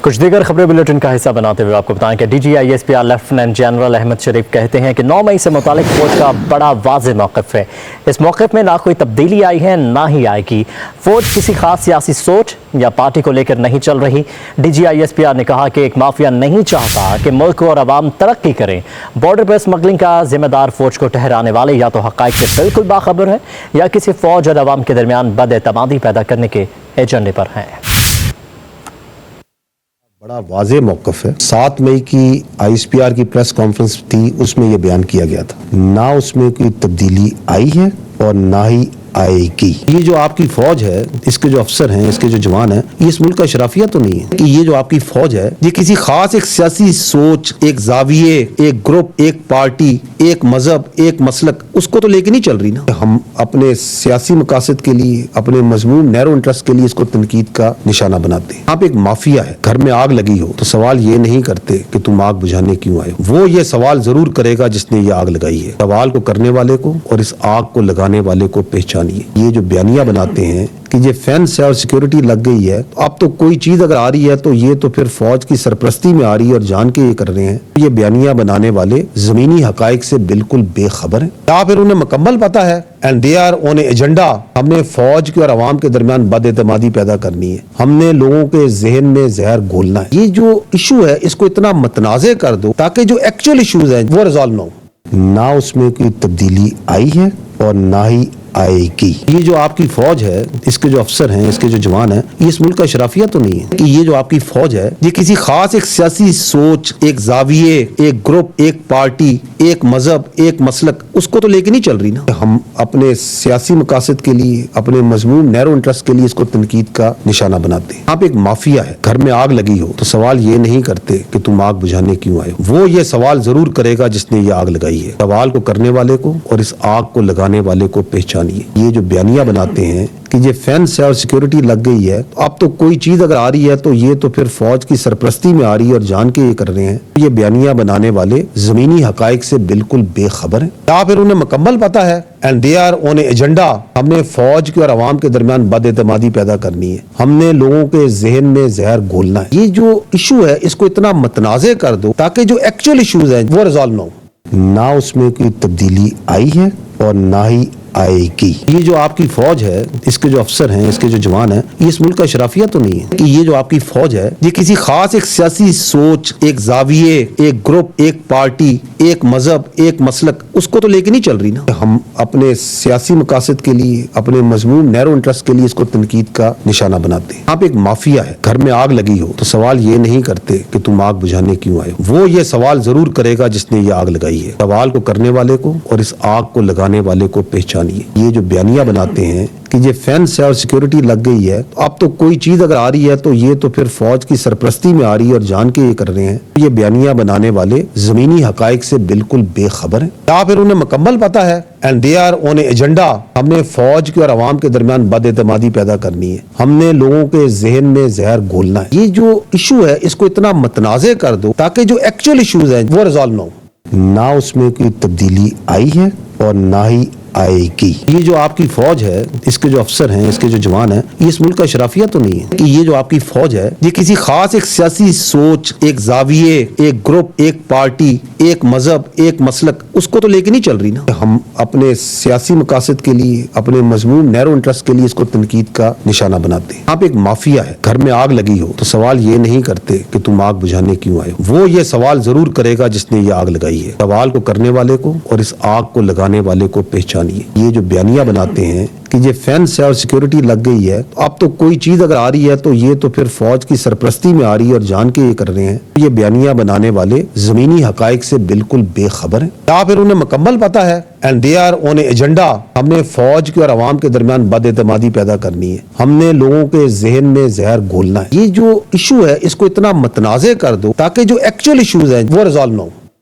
कुछ दीगर खबरें बुलेटिन का हिस्सा बनाते हुए आपको बताएं कि DGISPR लेफ्टिनेंट जनरल अहमद शरीफ कहते हैं कि 9 मई से मुतालिक फौज का बड़ा वाज़ेह मौक़िफ़ है। इस मौक़िफ़ में ना कोई तब्दीली आई है ना ही आएगी। फौज किसी खास सियासी सोच या पार्टी को लेकर नहीं चल रही। DGISPR ने कहा कि एक माफिया नहीं चाहता कि मुल्क और अवाम तरक्की करें। बॉर्डर पर स्मगलिंग का जिम्मेदार फौज को ठहराने वाले या तो हक़ाइक़ से बिल्कुल बाखबर है या किसी फौज और अवाम के दरमियान बदएतमादी पैदा करने के एजेंडे पर हैं। बड़ा वाज़ेह मौक़िफ़ है। 7 मई की ISPR की प्रेस कॉन्फ्रेंस थी, उसमें यह बयान किया गया था। ना उसमें कोई तब्दीली आई है और ना ही आएगी। ये जो आपकी फौज है, इसके जो अफसर हैं, इसके जो जवान हैं, ये इस मुल्क का शराफिया तो नहीं है कि ये जो आपकी फौज है ये किसी खास एक सियासी सोच, एक जाविये, एक ग्रुप, एक पार्टी, एक मजहब, एक मसलक, उसको तो लेके नहीं चल रही ना। हम अपने सियासी मकासद के लिए, अपने मजमून नैरो इंटरेस्ट के लिए इसको तनकीद का निशाना बनाते हैं। आप एक माफिया है, घर में आग लगी हो तो सवाल ये नहीं करते कि तुम आग बुझाने क्यों आए। वो ये सवाल जरूर करेगा जिसने ये आग लगाई है। सवाल को करने वाले को और इस आग को लगाने वाले को पहचान। ये जो बयानिया बनाते हैं कि ये फेंस है और सिक्योरिटी लग गई है, तो अब तो कोई चीज अगर आ रही है तो ये तो फिर फौज की सरपरस्ती में आ रही है और जान के ये कर रहे हैं। ये बयानिया बनाने वाले जमीनी हकाइक से बिल्कुल बेखबर हैं या फिर उन्हें मुकम्मल पता है and they are on agenda. हमने फौज के और अवाम के दरमियान बदएतमादी पैदा करनी है, हमने लोगों के जहन में जहर घोलना है। ये जो इशू है इसको इतना मतनाज़े कर दो ताकि जो एक्चुअल इशूज हैं वो रिजॉल्व ना हो। ना उसमें कोई तब्दीली आई है और ना ही आएगी। ये जो आपकी फौज है, इसके जो अफसर हैं, इसके जो जवान हैं, ये इस मुल्क का शराफिया तो नहीं है कि ये जो आपकी फौज है ये किसी खास एक सियासी सोच, एक जाविये, एक ग्रुप, एक पार्टी, एक मजहब, एक मसलक, उसको तो लेके नहीं चल रही ना। हम अपने सियासी मकासद के लिए, अपने मजमून नैरो इंटरेस्ट के लिए इसको तनकीद का निशाना बनाते हैं। आप एक माफिया है, घर में आग लगी हो तो सवाल ये नहीं करते कि तुम आग बुझाने क्यों आए। वो ये सवाल जरूर करेगा जिसने ये आग लगाई है। सवाल को करने वाले को और इस आग को लगाने वाले को पहचान। ये जो बयानिया बनाते हैं कि ये फेंस है और सिक्योरिटी लग गई है, तो अब तो कोई चीज अगर आ रही है तो ये तो फिर फौज की सरपरस्ती में आ रही है और जान के ये कर रहे हैं। ये बयानिया बनाने वाले जमीनी हकाइक से बिल्कुल बेखबर हैं या फिर उन्हें मुकम्मल पता है and they are on agenda. हमने फौज के और अवाम के दरमियान बदएतमादी पैदा करनी है, हमने लोगों के जहन में जहर घोलना है। ये जो इशू है इसको इतना मतनाज़े कर दो ताकि जो एक्चुअल इशूज हैं वो रिजॉल्व ना हो। ना उसमें कोई तब्दीली आई है और ना ही आएगी। ये जो आपकी फौज है, इसके जो अफसर हैं, इसके जो जवान हैं, ये इस मुल्क का शराफिया तो नहीं है कि ये जो आपकी फौज है ये किसी खास एक सियासी सोच, एक जाविये, एक ग्रुप, एक पार्टी, एक मजहब, एक मसलक, उसको तो लेके नहीं चल रही ना। हम अपने सियासी मकासद के लिए, अपने मजमून नैरो इंटरेस्ट के लिए इसको तनकीद का निशाना बनाते हैं। आप एक माफिया है, घर में आग लगी हो तो सवाल ये नहीं करते कि तुम आग बुझाने क्यों आए। वो ये सवाल जरूर करेगा जिसने ये आग लगाई है। सवाल को करने वाले को और इस आग को लगाने वाले को पहचान। ये जो बयानिया बनाते हैं कि ये फेंस है और सिक्योरिटी लग गई है, तो अब तो कोई चीज अगर आ रही है तो ये तो फिर फौज की सरपरस्ती में आ रही है और जान के ये कर रहे हैं। ये बयानिया बनाने वाले जमीनी हकाइक से बिल्कुल बेखबर हैं या फिर उन्हें मुकम्मल पता है and they are on agenda. हमने फौज के और अवाम के दरमियान बदएतमादी पैदा करनी है, हमने लोगों के जहन में जहर घोलना है। ये जो इशू है इसको इतना मतनाज़े कर दो ताकि जो एक्चुअल इशूज हैं वो रिजॉल्व ना हो। ना उसमें कोई तब्दीली आई है और ना ही आएगी। ये जो आपकी फौज है, इसके जो अफसर हैं, इसके जो जवान हैं, ये इस मुल्क का शराफिया तो नहीं है कि ये जो आपकी फौज है ये किसी खास एक सियासी सोच, एक जाविये, एक ग्रुप, एक पार्टी, एक मजहब, एक मसलक, उसको तो लेके नहीं चल रही ना। हम अपने सियासी मकासद के लिए, अपने मजमून नैरो इंटरेस्ट के लिए इसको तनकीद का निशाना बनाते हैं। आप एक माफिया है, घर में आग लगी हो तो सवाल ये नहीं करते कि तुम आग बुझाने क्यों आए। वो ये सवाल जरूर करेगा जिसने ये आग लगाई है। सवाल को करने वाले को और इस आग को लगाने वाले को पहचान। ये जो बयानिया बनाते हैं कि ये फेंस है और सिक्योरिटी लग गई है, तो अब तो कोई चीज अगर आ रही है तो ये तो फिर फौज की सरपरस्ती में आ रही है और जान के ये कर रहे हैं। ये बयानिया बनाने वाले जमीनी हकाइक से बिल्कुल बेखबर हैं या फिर उन्हें मुकम्मल पता है and they are on agenda. हमने फौज के और अवाम के दरमियान बदएतमादी पैदा करनी है, हमने लोगों के जहन में जहर घोलना है। ये जो इशू है इसको इतना मतनाज़े कर दो ताकि जो एक्चुअल इशूज हैं वो रिजॉल्व ना हो।